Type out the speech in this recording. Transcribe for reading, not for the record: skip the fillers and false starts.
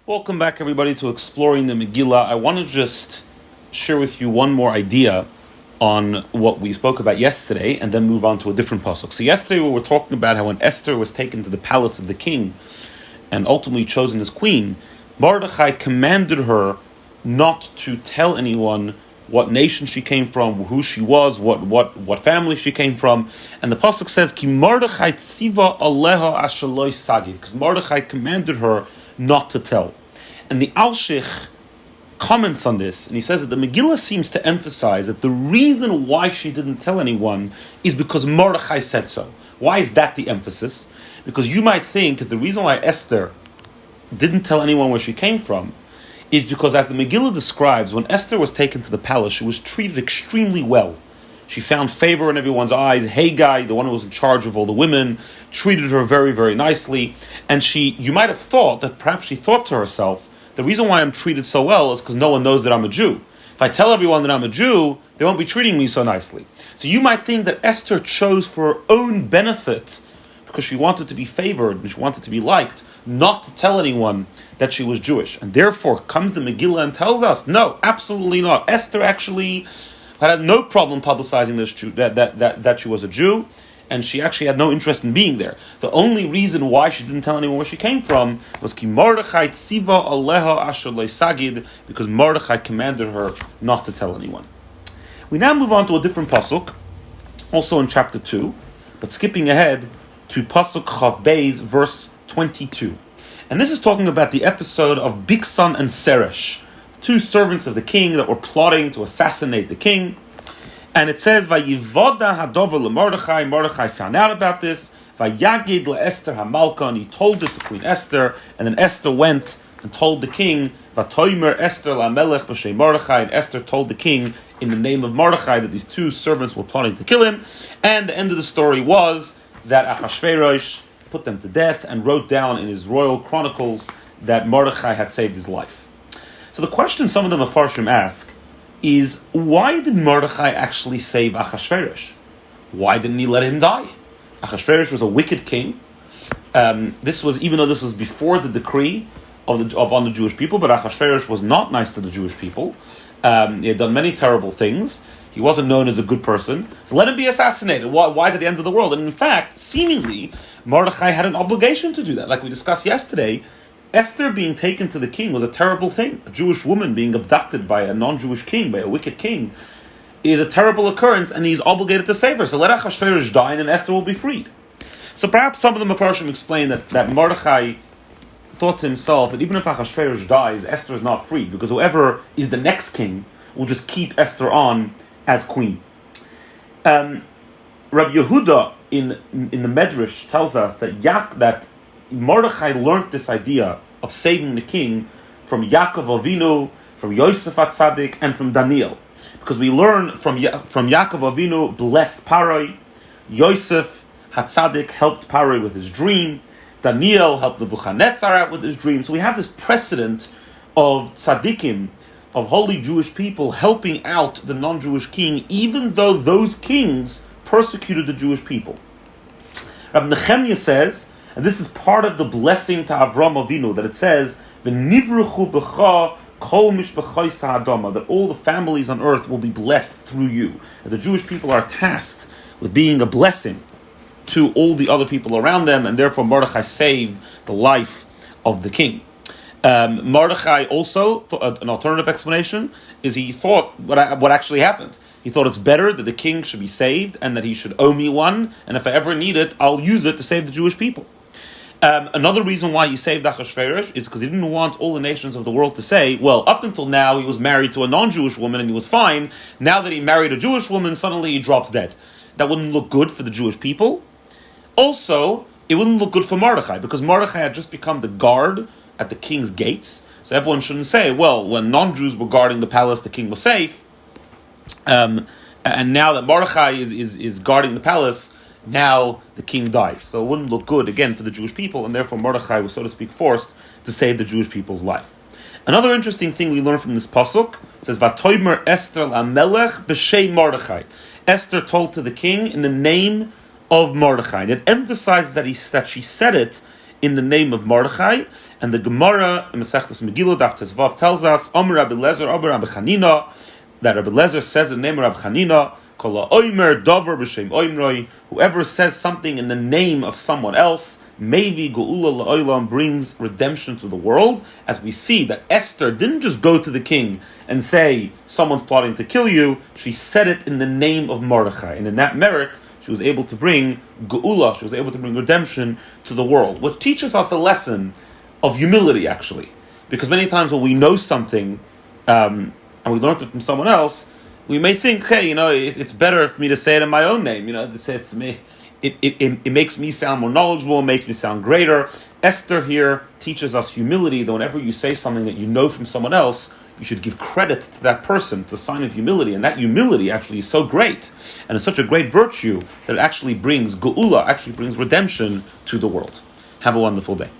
Welcome back, everybody, to Exploring the Megillah. I want to just share with you one more idea on what we spoke about yesterday and then move on to a different pasuk. So yesterday we were talking about how when Esther was taken to the palace of the king and ultimately chosen as queen, Mordechai commanded her not to tell anyone what nation she came from, who she was, what family she came from. And the pasuk says, Ki Mordechai tziva aleha asher lo sagid, because Mordechai commanded her not to tell. And the Alshich comments on this, and he says that the Megillah seems to emphasize that the reason why she didn't tell anyone is because Mordechai said so. Why is that the emphasis? Because you might think that the reason why Esther didn't tell anyone where she came from is because, as the Megillah describes, when Esther was taken to the palace, she was treated extremely well. She found favor in everyone's eyes. Haggai, the one who was in charge of all the women, treated her very, very nicely. And you might have thought that perhaps she thought to herself, the reason why I'm treated so well is because no one knows that I'm a Jew. If I tell everyone that I'm a Jew, they won't be treating me so nicely. So you might think that Esther chose for her own benefit, because she wanted to be favored and she wanted to be liked, not to tell anyone that she was Jewish. And therefore comes the Megillah and tells us, no, absolutely not. Esther actually had no problem publicizing this Jew, that she was a Jew, and she actually had no interest in being there. The only reason why she didn't tell anyone where she came from was Ki Mordechai tziva aleha asher lo sagid, because Mordechai commanded her not to tell anyone. We now move on to a different pasuk, also in chapter 2, but skipping ahead to pasuk Chav Beis, verse 22. And this is talking about the episode of Bigsan and Seresh, two servants of the king that were plotting to assassinate the king. And it says, Vayivoda hadover leMordechai. Mordechai found out about this. Vayagid leEsther hamalka, and he told it to Queen Esther. And then Esther went and told the king, Vatoimer Esther lamelech b'shei Mordechai. And Esther told the king in the name of Mordechai that these two servants were plotting to kill him. And the end of the story was that Achashverosh put them to death and wrote down in his royal chronicles that Mordechai had saved his life. So the question some of the Mefarshim ask is, why did Mordechai actually save Achashverosh? Why didn't he let him die? Achashverosh was a wicked king. Even though this was before the decree on the Jewish people, but Achashverosh was not nice to the Jewish people. He had done many terrible things. He wasn't known as a good person. So let him be assassinated. Why is it the end of the world? And in fact, seemingly, Mordechai had an obligation to do that. Like we discussed yesterday, Esther being taken to the king was a terrible thing. A Jewish woman being abducted by a non-Jewish king, by a wicked king, is a terrible occurrence, and he's obligated to save her. So let Achashverosh die, and then Esther will be freed. So perhaps some of the Mefarshim explain that Mordechai thought to himself that even if Achashverosh dies, Esther is not freed, because whoever is the next king will just keep Esther on as queen. Rabbi Yehuda in the Medrash tells us that Mordechai learned this idea of saving the king from Yaakov Avinu, from Yosef HaTzadik, and from Daniel. Because we learn from Yaakov Avinu blessed Paroi, Yosef HaTzadik helped Paroi with his dream, Daniel helped Nebuchadnezzar out with his dream. So we have this precedent of tzaddikim, of holy Jewish people helping out the non-Jewish king, even though those kings persecuted the Jewish people. Rabbi Nehemiah says, and this is part of the blessing to Avram Avinu, that it says, "V'nivruchu b'cha kol mishpachos ha'adama," that all the families on earth will be blessed through you. And the Jewish people are tasked with being a blessing to all the other people around them, and therefore Mordechai saved the life of the king. Mordechai also, an alternative explanation, is he thought what actually happened. He thought it's better that the king should be saved and that he should owe me one, and if I ever need it, I'll use it to save the Jewish people. Another reason why he saved Achashverosh is because he didn't want all the nations of the world to say, well, up until now he was married to a non-Jewish woman and he was fine. Now that he married a Jewish woman, suddenly he drops dead. That wouldn't look good for the Jewish people. Also, it wouldn't look good for Mordechai, because Mordechai had just become the guard at the king's gates. So everyone shouldn't say, well, when non-Jews were guarding the palace, the king was safe. And now that Mordechai is guarding the palace, now the king dies. So it wouldn't look good, again, for the Jewish people, and therefore Mordechai was, so to speak, forced to save the Jewish people's life. Another interesting thing we learn from this pasuk, it says, Vatoimer Esther lamelech b'shei Mordechai. Esther told to the king in the name of Mordechai. And it emphasizes that she said it in the name of Mordechai, And the Gemara in Masechtas Megillah Daf Tezvav tells us, Omer Rabbi Lezer, Omer Rabbi Chanina, that Rabbi Lezer says in the name of Rabbi Chanina, Kol ha'omer davar b'shem oimroi, whoever says something in the name of someone else, maybe Geula La'olam brings redemption to the world, as we see that Esther didn't just go to the king and say, someone's plotting to kill you, she said it in the name of Mordechai, and in that merit, she was able to bring Geula, she was able to bring redemption to the world, which teaches us a lesson of humility, actually. Because many times when we know something, and we learned it from someone else, we may think, hey, it's better for me to say it in my own name, it's me. It makes me sound more knowledgeable, it makes me sound greater. Esther here teaches us humility, that whenever you say something that you know from someone else, you should give credit to that person. It's a sign of humility, and that humility actually is so great, and it's such a great virtue that it actually brings geula, actually brings redemption to the world. Have a wonderful day.